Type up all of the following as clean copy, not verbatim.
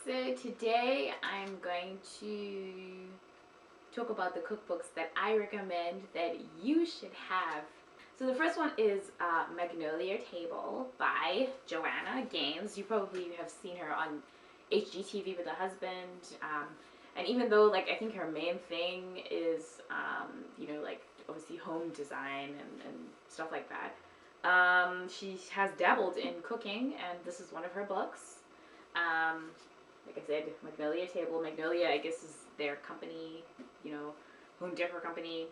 So today I'm going to talk about the cookbooks that I recommend that you should have. So the first one is Magnolia Table by Joanna Gaines. You probably have seen her on HGTV with her husband. And even though I think her main thing is obviously home design and stuff like that, she has dabbled in cooking, and this is one of her books. Like I said, Magnolia Table. Magnolia, I guess, is their company, home decor company.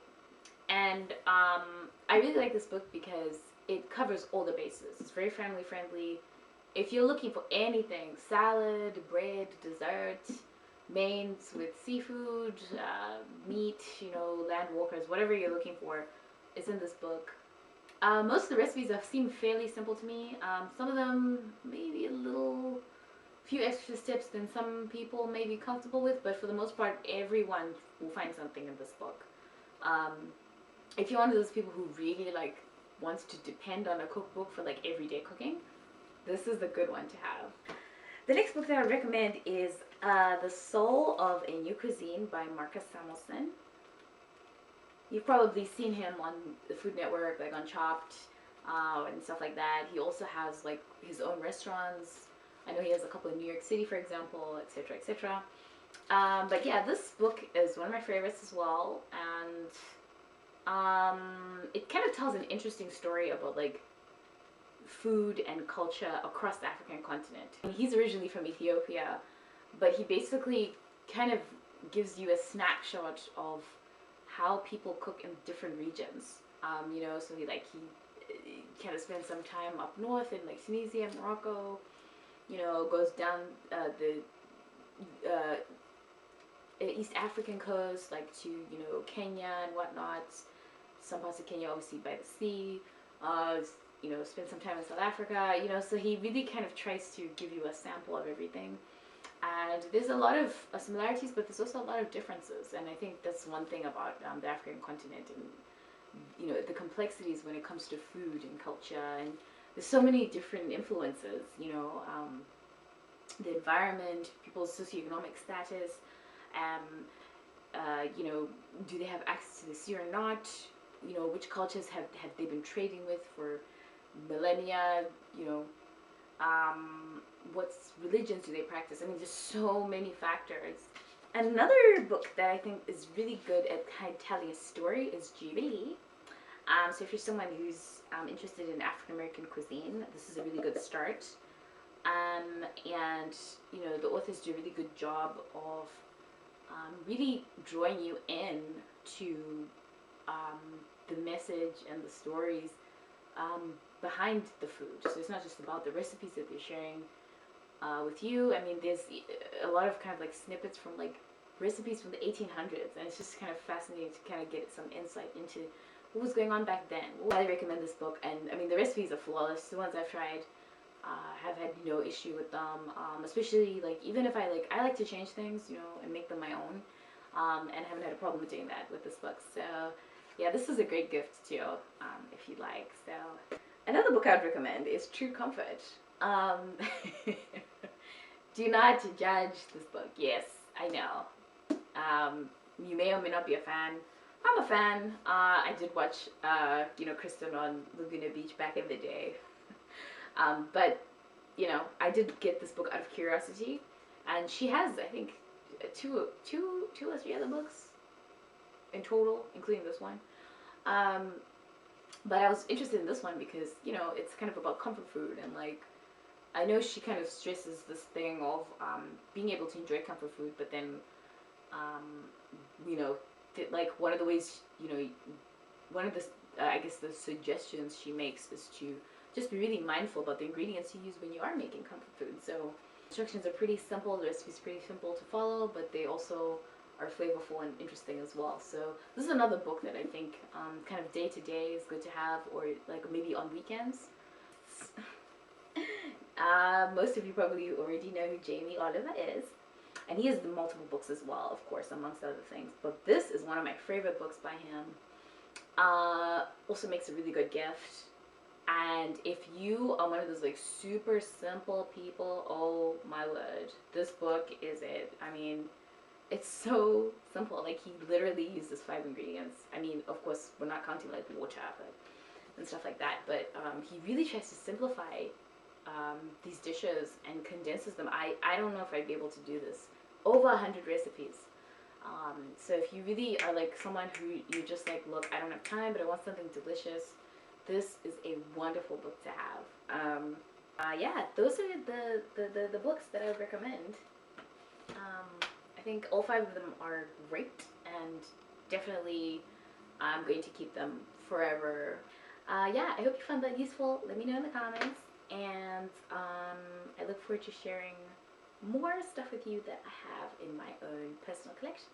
And I really like this book because it covers all the bases. It's very family friendly. If you're looking for anything, salad, bread, dessert, mains with seafood, meat, land walkers, whatever you're looking for, it's in this book. Most of the recipes have seemed fairly simple to me. Some of them maybe a few extra steps than some people may be comfortable with, but for the most part, everyone will find something in this book. If you're one of those people who really wants to depend on a cookbook for everyday cooking, this is the good one to have. The next book that I would recommend is The Soul of a New Cuisine by Samuelsson. You've probably seen him on the Food Network, on Chopped, and stuff like that. He also has his own restaurants. I know he has a couple in New York City, for example, etc., etc. But yeah, this book is one of my favorites as well, and it kind of tells an interesting story about food and culture across the African continent. He's originally from Ethiopia, but he basically kind of gives you a snapshot of how people cook in different regions. So he kind of spends some time up north in Tunisia and Morocco. Goes down the East African coast, to Kenya and whatnot. Some parts of Kenya, obviously by the sea. Spend some time in South Africa. So he really kind of tries to give you a sample of everything. And there's a lot of similarities, but there's also a lot of differences. And I think that's one thing about the African continent, and the complexities when it comes to food and culture. And there's so many different influences. The environment, people's socioeconomic status. Do they have access to the sea or not? Which cultures have they been trading with for millennia? What religions do they practice? I mean, there's so many factors. Another book that I think is really good at telling a story is Jubilee. So if you're someone who's interested in African American cuisine, this is a really good start. And the authors do a really good job of really drawing you in to the message and the stories behind the food. So it's not just about the recipes that they're sharing with you. I mean, there's a lot of kind of snippets from recipes from the 1800s, and it's just kind of fascinating to kind of get some insight into what was going on back then. I highly recommend this book, and I mean the recipes are flawless. The ones I've tried have had no issue with them, especially even if I like to change things, and make them my own, and haven't had a problem doing that with this book. So yeah, this is a great gift too, if you like. So another book I'd recommend is True Comfort. Do not judge this book. Yes, I know. You may or may not be a fan. I'm a fan. I did watch, Kristin on Laguna Beach back in the day. But, I did get this book out of curiosity, and she has, I think, two or three other books in total, including this one. But I was interested in this one because, it's kind of about comfort food, and I know she kind of stresses this thing of being able to enjoy comfort food, but then, one of the ways, one of the, I guess the suggestions she makes is to just be really mindful about the ingredients you use when you are making comfort food. So instructions are pretty simple, the recipe's pretty simple to follow, but they also are flavorful and interesting as well. So this is another book that I think kind of day to day is good to have, or maybe on weekends. Most of you probably already know who Jaime is, and he has multiple books as well, of course, amongst other things, but this is one of my favorite books by him. Also makes a really good gift. And if you are one of those like super simple people, oh my word, this book is it. I mean, it's so simple. Like, he literally uses 5 ingredients. I mean, of course, we're not counting like water and stuff like that, but he really tries to simplify these dishes and condenses them. I don't know if I'd be able to do this. Over 100 recipes. So if you really are like someone who you just like, look, I don't have time, but I want something delicious, this is a wonderful book to have. Yeah, those are the books that I would recommend. I think all 5 of them are great, and definitely I'm going to keep them forever. Yeah, I hope you found that useful. Let me know in the comments, and I look forward to sharing more stuff with you that I have in my own personal collection.